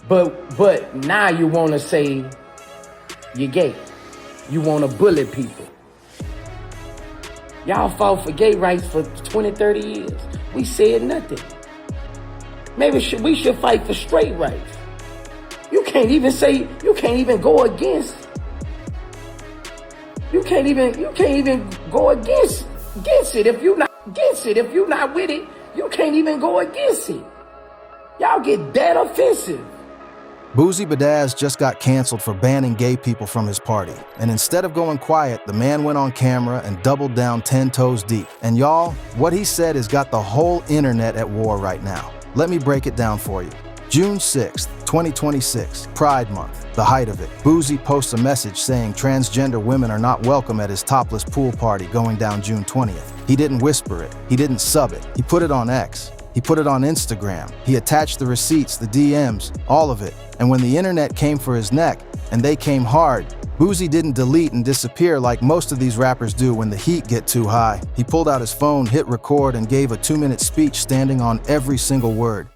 But now you want to say you're gay. You want to bully people. Y'all fought for gay rights for 20, 30 years. We said nothing. Maybe we should fight for straight rights. You can't even go against. You can't even go against it if you're not against it. If you're not with it, you can't even go against it. Y'all get that offensive. Boosie Badazz just got canceled for banning gay people from his party. And instead of going quiet, the man went on camera and doubled down 10 toes deep. And y'all, what he said has got the whole internet at war right now. Let me break it down for you. June 6th, 2026, Pride Month, the height of it. Boosie posts a message saying transgender women are not welcome at his topless pool party going down June 20th. He didn't whisper it. He didn't sub it. He put it on X. He put it on Instagram. He attached the receipts, the DMs, all of it. And when the internet came for his neck, and they came hard, Boosie didn't delete and disappear like most of these rappers do when the heat get too high. He pulled out his phone, hit record, and gave a 2-minute speech standing on every single word.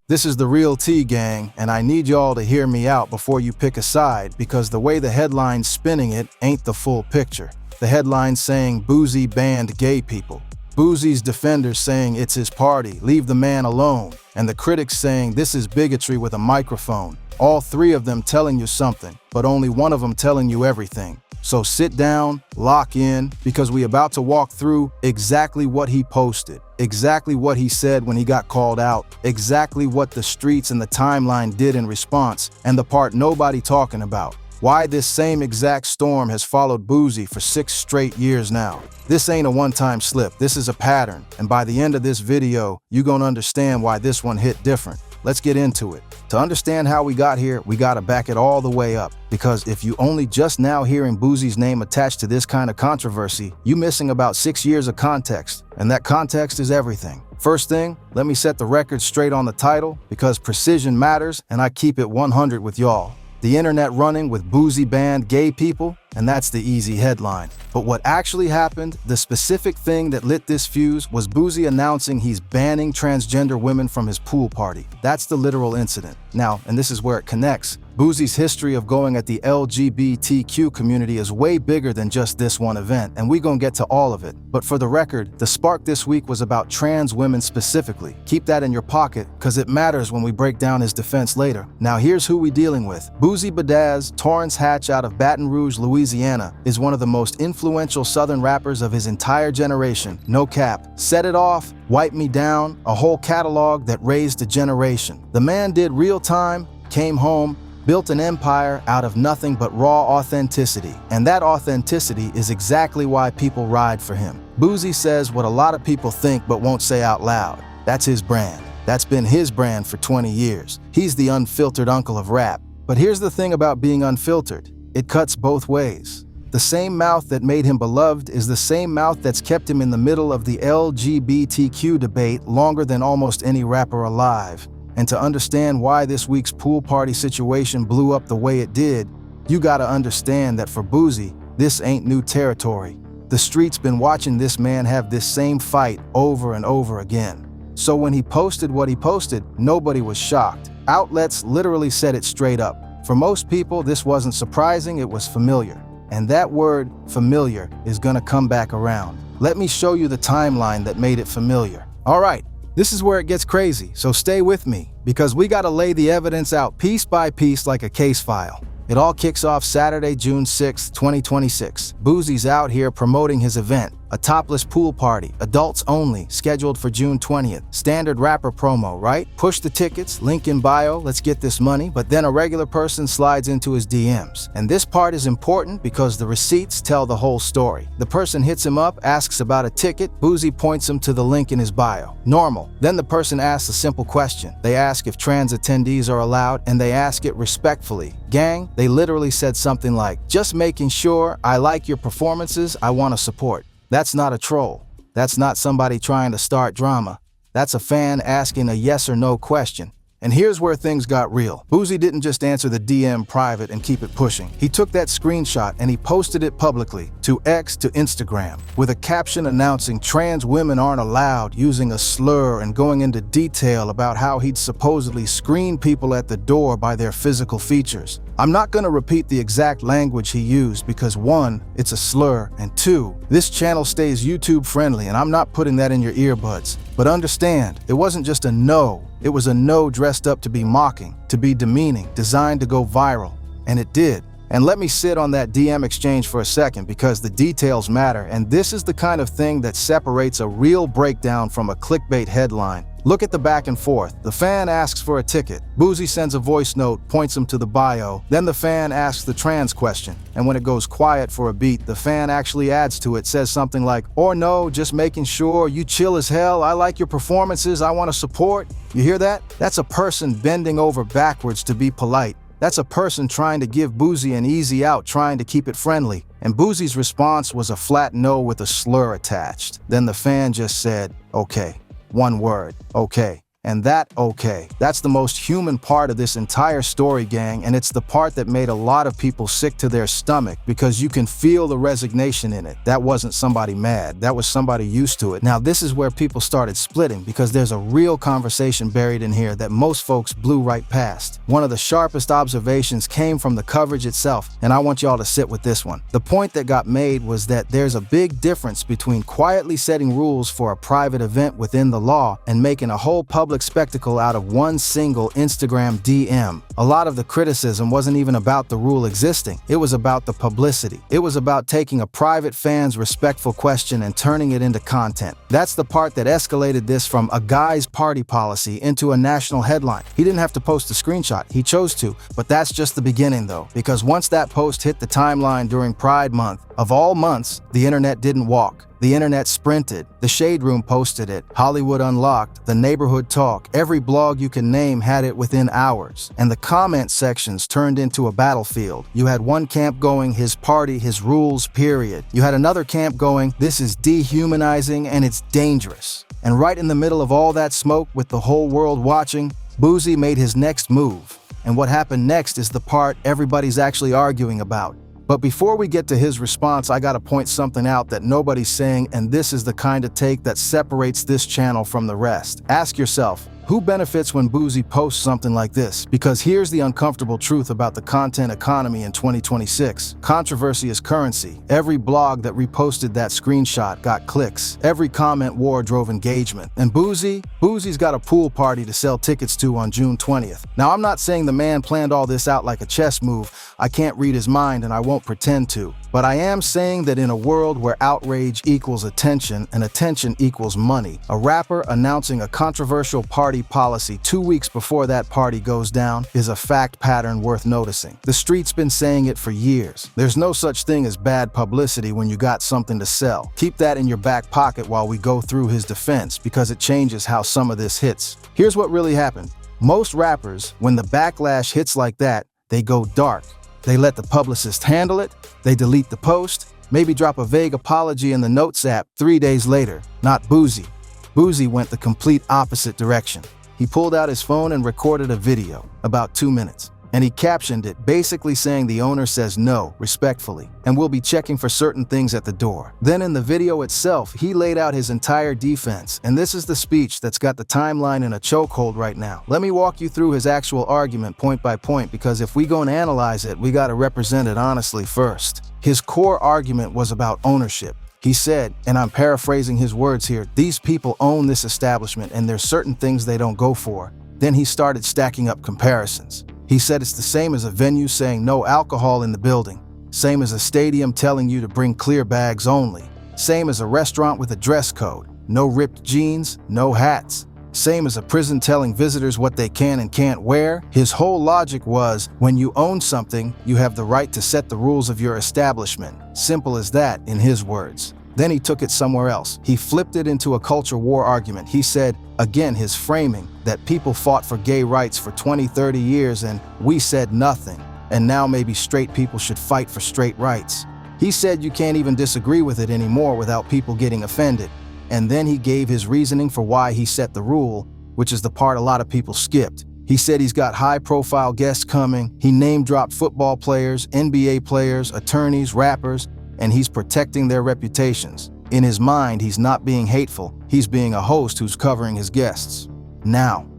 This is the real tea, gang, and I need y'all to hear me out before you pick a side, because the way the headline's spinning it ain't the full picture. The headline's saying Boosie banned gay people. Boosie's defenders saying it's his party, leave the man alone, and the critics saying this is bigotry with a microphone. All three of them telling you something, but only one of them telling you everything. So sit down, lock in, because we about to walk through exactly what he posted, exactly what he said when he got called out, exactly what the streets and the timeline did in response, and the part nobody talking about. Why this same exact storm has followed Boosie for 6 straight years now. This ain't a one-time slip, this is a pattern, and by the end of this video, you gonna understand why this one hit different. Let's get into it. To understand how we got here, we gotta back it all the way up, because if you only just now hearing Boosie's name attached to this kind of controversy, you missing about 6 years of context, and that context is everything. First thing, let me set the record straight on the title, because precision matters, and I keep it 100 with y'all. The internet running with Boosie banned gay people, and that's the easy headline. But what actually happened, the specific thing that lit this fuse, was Boosie announcing he's banning transgender women from his pool party. That's the literal incident. Now, and this is where it connects, Boosie's history of going at the LGBTQ community is way bigger than just this one event, and we gonna get to all of it. But for the record, the spark this week was about trans women specifically. Keep that in your pocket, cause it matters when we break down his defense later. Now here's who we dealing with. Boosie Badazz, Torrance Hatch out of Baton Rouge, Louisiana, is one of the most influential Southern rappers of his entire generation. No cap. Set It Off, Wipe Me Down, a whole catalog that raised a generation. The man did Real Time, Came Home, built an empire out of nothing but raw authenticity. And that authenticity is exactly why people ride for him. Boosie says what a lot of people think but won't say out loud. That's his brand. That's been his brand for 20 years. He's the unfiltered uncle of rap. But here's the thing about being unfiltered. It cuts both ways. The same mouth that made him beloved is the same mouth that's kept him in the middle of the LGBTQ debate longer than almost any rapper alive. And to understand why this week's pool party situation blew up the way it did, you gotta understand that for Boosie, this ain't new territory. The street's been watching this man have this same fight over and over again. So when he posted what he posted, nobody was shocked. Outlets literally said it straight up. For most people, this wasn't surprising, it was familiar. And that word, familiar, is gonna come back around. Let me show you the timeline that made it familiar. All right. This is where it gets crazy, so stay with me, because we gotta lay the evidence out piece by piece like a case file. It all kicks off Saturday, June 6, 2026. Boosie's out here promoting his event, a topless pool party, adults only, scheduled for June 20th. Standard rapper promo, right? Push the tickets, link in bio, let's get this money, but then a regular person slides into his DMs. And this part is important because the receipts tell the whole story. The person hits him up, asks about a ticket, Boosie points him to the link in his bio. Normal. Then the person asks a simple question. They ask if trans attendees are allowed, and they ask it respectfully. Gang, they literally said something like, just making sure, I like your performances, I want to support. That's not a troll. That's not somebody trying to start drama. That's a fan asking a yes or no question. And here's where things got real. Boosie didn't just answer the DM private and keep it pushing. He took that screenshot and he posted it publicly to X, to Instagram, with a caption announcing trans women aren't allowed, using a slur and going into detail about how he'd supposedly screen people at the door by their physical features. I'm not going to repeat the exact language he used because 1, it's a slur, and 2, this channel stays YouTube friendly and I'm not putting that in your earbuds. But understand, it wasn't just a no, it was a no dressed up to be mocking, to be demeaning, designed to go viral. And it did. And let me sit on that DM exchange for a second because the details matter, and this is the kind of thing that separates a real breakdown from a clickbait headline. Look at the back and forth. The fan asks for a ticket. Boosie sends a voice note, points him to the bio. Then the fan asks the trans question. And when it goes quiet for a beat, the fan actually adds to it, says something like, "Or no, just making sure, you chill as hell, I like your performances, I want to support." You hear that? That's a person bending over backwards to be polite. That's a person trying to give Boosie an easy out, trying to keep it friendly. And Boosie's response was a flat no with a slur attached. Then the fan just said, "Okay." One word, okay. And that okay, that's the most human part of this entire story, gang, and it's the part that made a lot of people sick to their stomach because you can feel the resignation in it. That wasn't somebody mad, that was somebody used to it. Now this is where people started splitting because there's a real conversation buried in here that most folks blew right past. One of the sharpest observations came from the coverage itself, and I want y'all to sit with this one. The point that got made was that there's a big difference between quietly setting rules for a private event within the law and making a whole public spectacle out of one single Instagram DM. A lot of the criticism wasn't even about the rule existing. It was about the publicity. It was about taking a private fan's respectful question and turning it into content. That's the part that escalated this from a guy's party policy into a national headline. He didn't have to post a screenshot. He chose to, but that's just the beginning though, because once that post hit the timeline during Pride Month, of all months, the internet didn't walk. The internet sprinted. The Shade Room posted it. Hollywood Unlocked, The Neighborhood Talk, every blog you can name had it within hours. And the comment sections turned into a battlefield. You had one camp going, his party, his rules, period. You had another camp going, this is dehumanizing and it's dangerous. And right in the middle of all that smoke, with the whole world watching, Boosie made his next move. And what happened next is the part everybody's actually arguing about. But before we get to his response, I gotta point something out that nobody's saying, and this is the kind of take that separates this channel from the rest. Ask yourself, who benefits when Boosie posts something like this? Because here's the uncomfortable truth about the content economy in 2026. Controversy is currency. Every blog that reposted that screenshot got clicks. Every comment war drove engagement. And Boosie's got a pool party to sell tickets to on June 20th. Now, I'm not saying the man planned all this out like a chess move. I can't read his mind and I won't pretend to. But I am saying that in a world where outrage equals attention and attention equals money, a rapper announcing a controversial party policy 2 weeks before that party goes down is a fact pattern worth noticing. The street's been saying it for years. There's no such thing as bad publicity when you got something to sell. Keep that in your back pocket while we go through his defense because it changes how some of this hits. Here's what really happened. Most rappers, when the backlash hits like that, they go dark. They let the publicist handle it, they delete the post, maybe drop a vague apology in the Notes app 3 days later. Not Boosie. Boosie went the complete opposite direction. He pulled out his phone and recorded a video, about 2 minutes. And he captioned it, basically saying the owner says no, respectfully, and will be checking for certain things at the door. Then in the video itself, he laid out his entire defense, and this is the speech that's got the timeline in a chokehold right now. Let me walk you through his actual argument point by point, because if we go and analyze it, we gotta represent it honestly first. His core argument was about ownership. He said, and I'm paraphrasing his words here, these people own this establishment and there's certain things they don't go for. Then he started stacking up comparisons. He said it's the same as a venue saying no alcohol in the building. Same as a stadium telling you to bring clear bags only. Same as a restaurant with a dress code. No ripped jeans, no hats. Same as a prison telling visitors what they can and can't wear. His whole logic was, when you own something, you have the right to set the rules of your establishment. Simple as that, in his words. Then he took it somewhere else. He flipped it into a culture war argument. He said, again, his framing, that people fought for gay rights for 20, 30 years and we said nothing. And now maybe straight people should fight for straight rights. He said you can't even disagree with it anymore without people getting offended. And then he gave his reasoning for why he set the rule, which is the part a lot of people skipped. He said he's got high-profile guests coming. He name-dropped football players, NBA players, attorneys, rappers, and he's protecting their reputations. In his mind, he's not being hateful. He's being a host who's covering his guests. Now,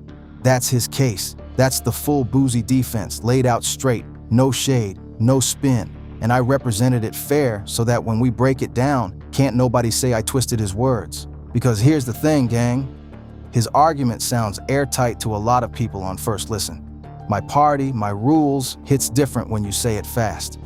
that's his case. That's the full Boosie defense, laid out straight, no shade, no spin. And I represented it fair so that when we break it down, can't nobody say I twisted his words. Because here's the thing, gang. His argument sounds airtight to a lot of people on first listen. My party, my rules, hits different when you say it fast.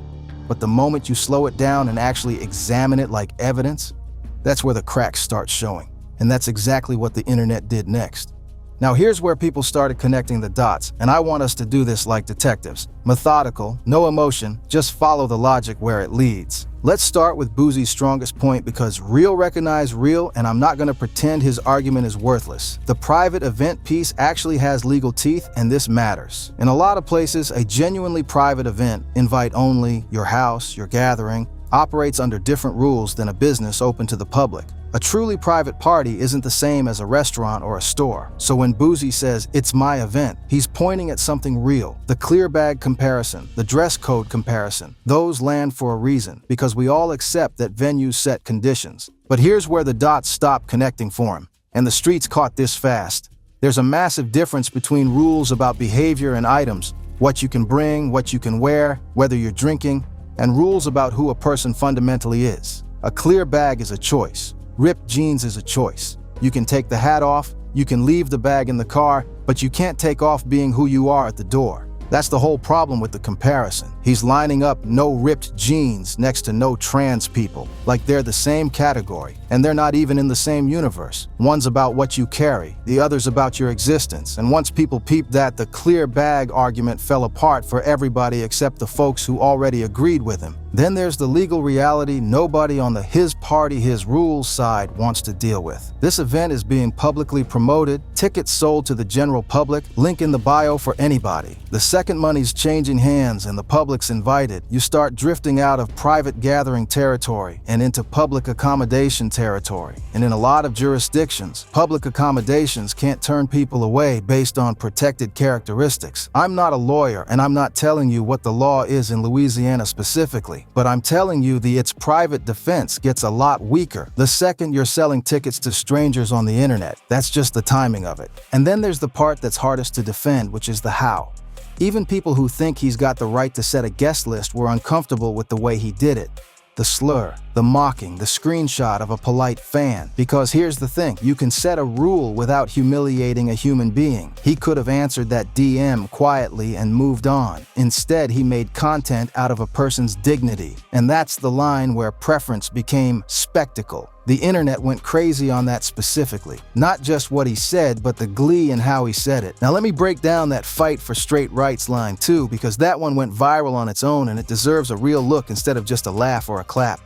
But the moment you slow it down and actually examine it like evidence, that's where the cracks start showing. And that's exactly what the internet did next. Now here's where people started connecting the dots, and I want us to do this like detectives. Methodical, no emotion, just follow the logic where it leads. Let's start with Boosie's strongest point because real recognize real, and I'm not going to pretend his argument is worthless. The private event piece actually has legal teeth, and this matters. In a lot of places, a genuinely private event, invite only, your house, your gathering, operates under different rules than a business open to the public. A truly private party isn't the same as a restaurant or a store. So when Boosie says, "It's my event," he's pointing at something real. The clear bag comparison, the dress code comparison, those land for a reason, because we all accept that venues set conditions. But here's where the dots stop connecting for him, and the streets caught this fast. There's a massive difference between rules about behavior and items, what you can bring, what you can wear, whether you're drinking, and rules about who a person fundamentally is. A clear bag is a choice. Ripped jeans is a choice. You can take the hat off, you can leave the bag in the car, but you can't take off being who you are at the door. That's the whole problem with the comparison. He's lining up no ripped jeans next to no trans people, like they're the same category, and they're not even in the same universe. One's about what you carry, the other's about your existence, and once people peeped that, the clear bag argument fell apart for everybody except the folks who already agreed with him. Then there's the legal reality nobody on the his party, his rules side wants to deal with. This event is being publicly promoted, tickets sold to the general public, link in the bio for anybody. The second money's changing hands and the public's invited, you start drifting out of private gathering territory and into public accommodation territory. And in a lot of jurisdictions, public accommodations can't turn people away based on protected characteristics. I'm not a lawyer and I'm not telling you what the law is in Louisiana specifically, but I'm telling you its private defense gets a lot weaker the second you're selling tickets to strangers on the internet. That's just the timing of it. And then there's the part that's hardest to defend, which is the how. Even people who think he's got the right to set a guest list were uncomfortable with the way he did it. The slur, the mocking, the screenshot of a polite fan. Because here's the thing, you can set a rule without humiliating a human being. He could have answered that DM quietly and moved on. Instead, he made content out of a person's dignity. And that's the line where preference became spectacle. The internet went crazy on that specifically. Not just what he said, but the glee in how he said it. Now let me break down that fight for straight rights line too, because that one went viral on its own and it deserves a real look instead of just a laugh or a clap.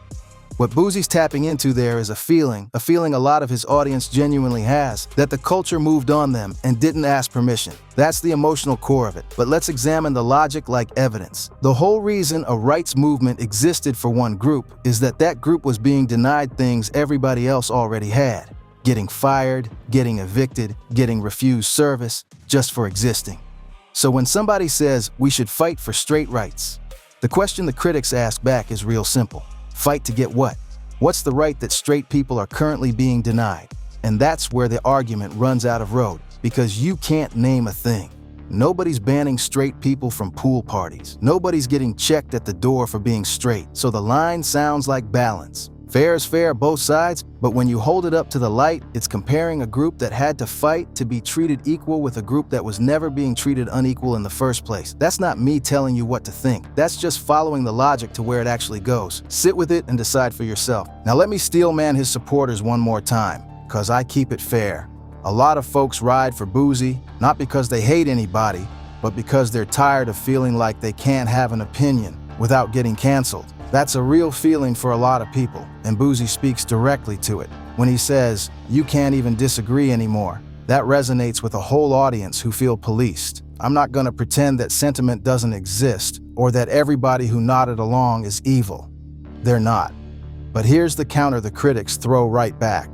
What Boosie's tapping into there is a feeling a lot of his audience genuinely has, that the culture moved on them and didn't ask permission. That's the emotional core of it. But let's examine the logic like evidence. The whole reason a rights movement existed for one group is that group was being denied things everybody else already had. Getting fired, getting evicted, getting refused service, just for existing. So when somebody says we should fight for straight rights, the question the critics ask back is real simple. Fight to get what? What's the right that straight people are currently being denied? And that's where the argument runs out of road, because you can't name a thing. Nobody's banning straight people from pool parties. Nobody's getting checked at the door for being straight. So the line sounds like balance. Fair is fair both sides, but when you hold it up to the light, it's comparing a group that had to fight to be treated equal with a group that was never being treated unequal in the first place. That's not me telling you what to think. That's just following the logic to where it actually goes. Sit with it and decide for yourself. Now let me steel man his supporters one more time, cause I keep it fair. A lot of folks ride for Boosie, not because they hate anybody, but because they're tired of feeling like they can't have an opinion without getting canceled. That's a real feeling for a lot of people, and Boosie speaks directly to it. When he says, you can't even disagree anymore, that resonates with a whole audience who feel policed. I'm not gonna pretend that sentiment doesn't exist, or that everybody who nodded along is evil. They're not. But here's the counter the critics throw right back.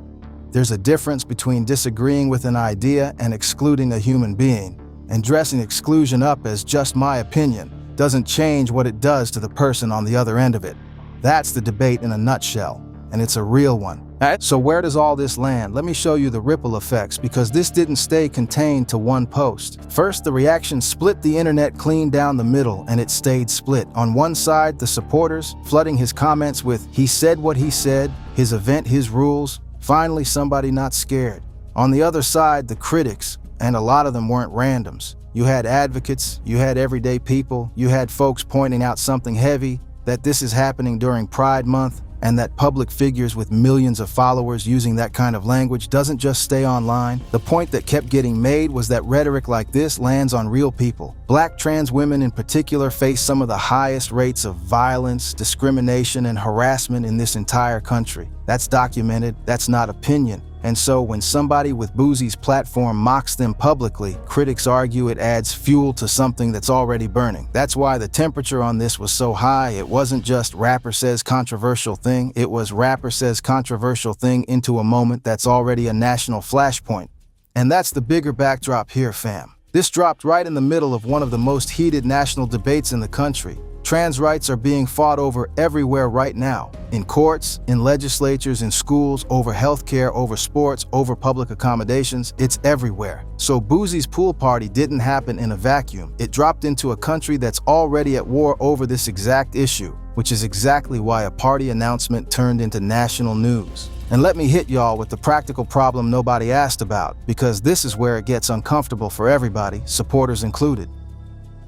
There's a difference between disagreeing with an idea and excluding a human being. and dressing exclusion up as just my opinion doesn't change what it does to the person on the other end of it. That's the debate in a nutshell, and it's a real one. So where does all this land? Let me show you the ripple effects, because this didn't stay contained to one post. First, the reaction split the internet clean down the middle, and it stayed split. On one side, the supporters, flooding his comments with, "He said what he said, his event, his rules, finally somebody not scared." On the other side, the critics, and a lot of them weren't randoms. You had advocates, you had everyday people, you had folks pointing out something heavy, that this is happening during Pride Month, and that public figures with millions of followers using that kind of language doesn't just stay online. The point that kept getting made was that rhetoric like this lands on real people. Black trans women in particular face some of the highest rates of violence, discrimination, and harassment in this entire country. That's documented, that's not opinion. And so when somebody with Boosie's platform mocks them publicly, critics argue it adds fuel to something that's already burning. That's why the temperature on this was so high. It wasn't just rapper says controversial thing, it was rapper says controversial thing into a moment that's already a national flashpoint. And that's the bigger backdrop here, fam. This dropped right in the middle of one of the most heated national debates in the country. Trans rights are being fought over everywhere right now. In courts, in legislatures, in schools, over healthcare, over sports, over public accommodations, it's everywhere. So Boosie's pool party didn't happen in a vacuum. It dropped into a country that's already at war over this exact issue, which is exactly why a party announcement turned into national news. And let me hit y'all with the practical problem nobody asked about, because this is where it gets uncomfortable for everybody, supporters included.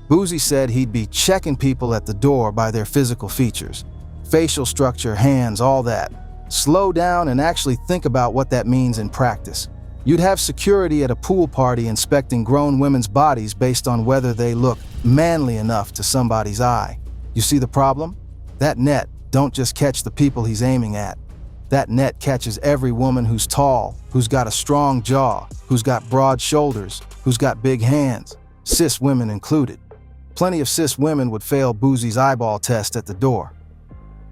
Boosie said he'd be checking people at the door by their physical features. Facial structure, hands, all that. Slow down and actually think about what that means in practice. You'd have security at a pool party inspecting grown women's bodies based on whether they look manly enough to somebody's eye. You see the problem? That net don't just catch the people he's aiming at. That net catches every woman who's tall, who's got a strong jaw, who's got broad shoulders, who's got big hands, cis women included. Plenty of cis women would fail Boosie's eyeball test at the door.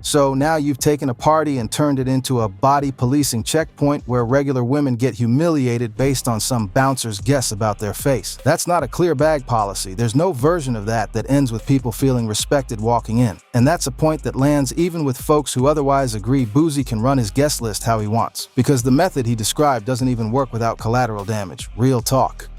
So now you've taken a party and turned it into a body policing checkpoint where regular women get humiliated based on some bouncer's guess about their face. That's not a clear bag policy. There's no version of that that ends with people feeling respected walking in. And that's a point that lands even with folks who otherwise agree Boosie can run his guest list how he wants, because the method he described doesn't even work without collateral damage. Real talk.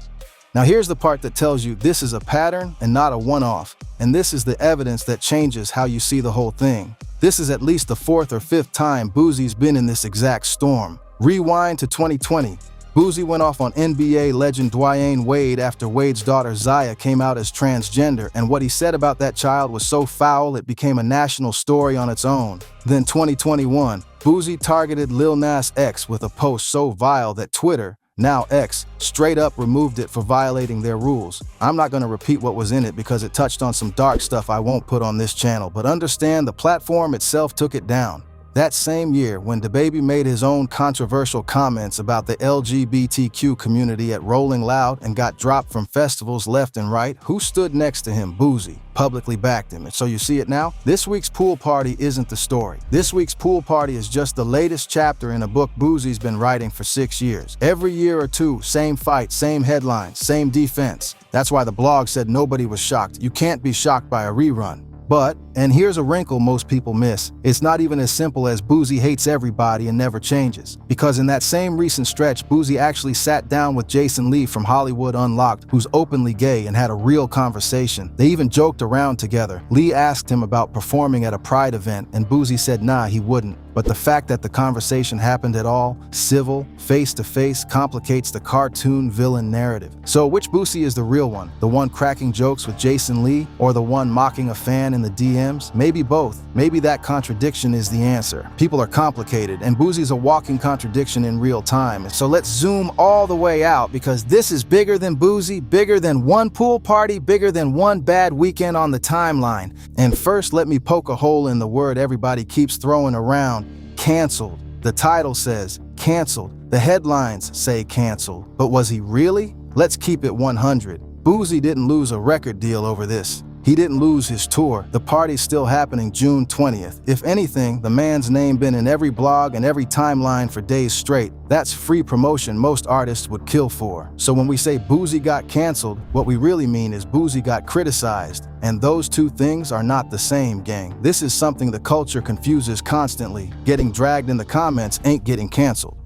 Now here's the part that tells you this is a pattern and not a one-off, and this is the evidence that changes how you see the whole thing. This is at least the fourth or fifth time Boosie's been in this exact storm. Rewind to 2020. Boosie went off on NBA legend Dwyane Wade after Wade's daughter Zaya came out as transgender, and what he said about that child was so foul it became a national story on its own. Then 2021, Boosie targeted Lil Nas X with a post so vile that Twitter, now X, straight up removed it for violating their rules. I'm not going to repeat what was in it because it touched on some dark stuff I won't put on this channel, but understand the platform itself took it down. That same year, when DaBaby made his own controversial comments about the LGBTQ community at Rolling Loud and got dropped from festivals left and right, who stood next to him? Boosie. Publicly backed him. And so you see it now? This week's pool party isn't the story. This week's pool party is just the latest chapter in a book Boosie's been writing for 6 years. Every year or two, same fight, same headlines, same defense. That's why the blog said nobody was shocked. You can't be shocked by a rerun. But, and here's a wrinkle most people miss, it's not even as simple as Boosie hates everybody and never changes. Because in that same recent stretch, Boosie actually sat down with Jason Lee from Hollywood Unlocked, who's openly gay, and had a real conversation. They even joked around together. Lee asked him about performing at a Pride event, and Boosie said nah, he wouldn't. But the fact that the conversation happened at all, civil, face-to-face, complicates the cartoon villain narrative. So which Boosie is the real one? The one cracking jokes with Jason Lee, or the one mocking a fan in the DMs? Maybe both. Maybe that contradiction is the answer. People are complicated, and Boosie's a walking contradiction in real time. So let's zoom all the way out, because this is bigger than Boosie, bigger than one pool party, bigger than one bad weekend on the timeline. And first, let me poke a hole in the word everybody keeps throwing around: canceled. The title says canceled. The headlines say canceled. But was he really? Let's keep it 100. Boosie didn't lose a record deal over this. He didn't lose his tour. The party's still happening June 20th. If anything, the man's name been in every blog and every timeline for days straight. That's free promotion most artists would kill for. So when we say Boosie got canceled, what we really mean is Boosie got criticized. And those two things are not the same, gang. This is something the culture confuses constantly. Getting dragged in the comments ain't getting canceled.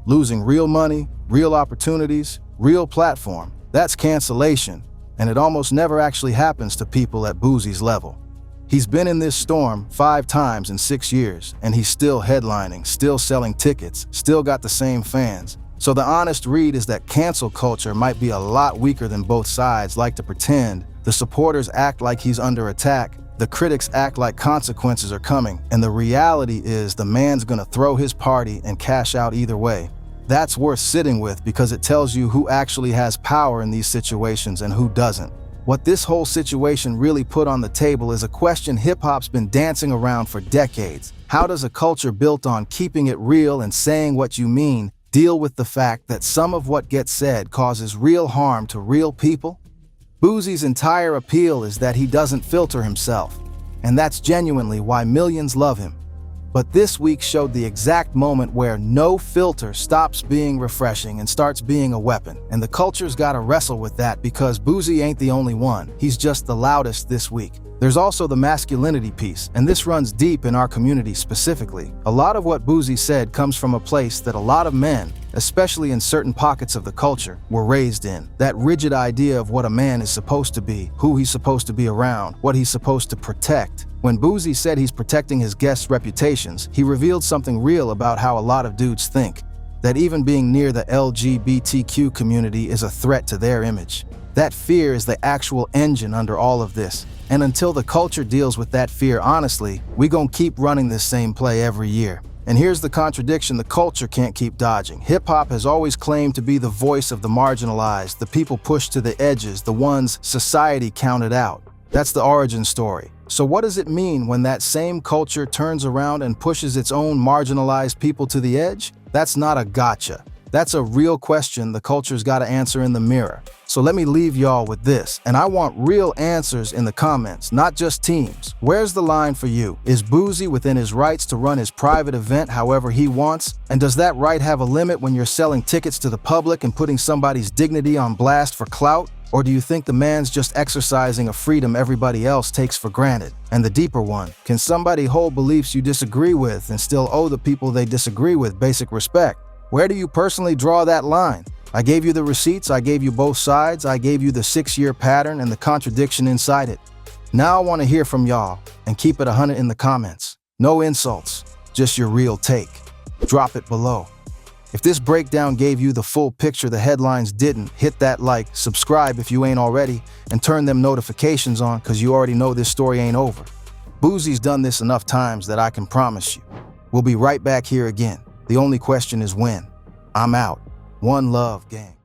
Losing real money, real opportunities, real platform, that's cancellation. And it almost never actually happens to people at Boosie's level. He's been in this storm 5 times in 6 years, and he's still headlining, still selling tickets, still got the same fans. So the honest read is that cancel culture might be a lot weaker than both sides like to pretend. The supporters act like he's under attack, the critics act like consequences are coming, and the reality is the man's gonna throw his party and cash out either way. That's worth sitting with because it tells you who actually has power in these situations and who doesn't. What this whole situation really put on the table is a question hip-hop's been dancing around for decades. How does a culture built on keeping it real and saying what you mean deal with the fact that some of what gets said causes real harm to real people? Boosie's entire appeal is that he doesn't filter himself, and that's genuinely why millions love him. But this week showed the exact moment where no filter stops being refreshing and starts being a weapon. And the culture's gotta wrestle with that because Boosie ain't the only one. He's just the loudest this week. There's also the masculinity piece, and this runs deep in our community specifically. A lot of what Boosie said comes from a place that a lot of men, especially in certain pockets of the culture, were raised in. That rigid idea of what a man is supposed to be, who he's supposed to be around, what he's supposed to protect. When Boosie said he's protecting his guests' reputations, he revealed something real about how a lot of dudes think. That even being near the LGBTQ community is a threat to their image. That fear is the actual engine under all of this. And until the culture deals with that fear honestly, we gon' keep running this same play every year. And here's the contradiction the culture can't keep dodging. Hip-hop has always claimed to be the voice of the marginalized, the people pushed to the edges, the ones society counted out. That's the origin story. So what does it mean when that same culture turns around and pushes its own marginalized people to the edge? That's not a gotcha. That's a real question the culture's gotta answer in the mirror. So let me leave y'all with this, and I want real answers in the comments, not just teams. Where's the line for you? Is Boosie within his rights to run his private event however he wants? And does that right have a limit when you're selling tickets to the public and putting somebody's dignity on blast for clout? Or do you think the man's just exercising a freedom everybody else takes for granted? And the deeper one, can somebody hold beliefs you disagree with and still owe the people they disagree with basic respect? Where do you personally draw that line? I gave you the receipts, I gave you both sides, I gave you the 6-year pattern and the contradiction inside it. Now I want to hear from y'all, and keep it 100 in the comments. No insults, just your real take. Drop it below. If this breakdown gave you the full picture the headlines didn't, hit that like, subscribe if you ain't already, and turn them notifications on cause you already know this story ain't over. Boosie's done this enough times that I can promise you. We'll be right back here again. The only question is when. I'm out. One love, gang.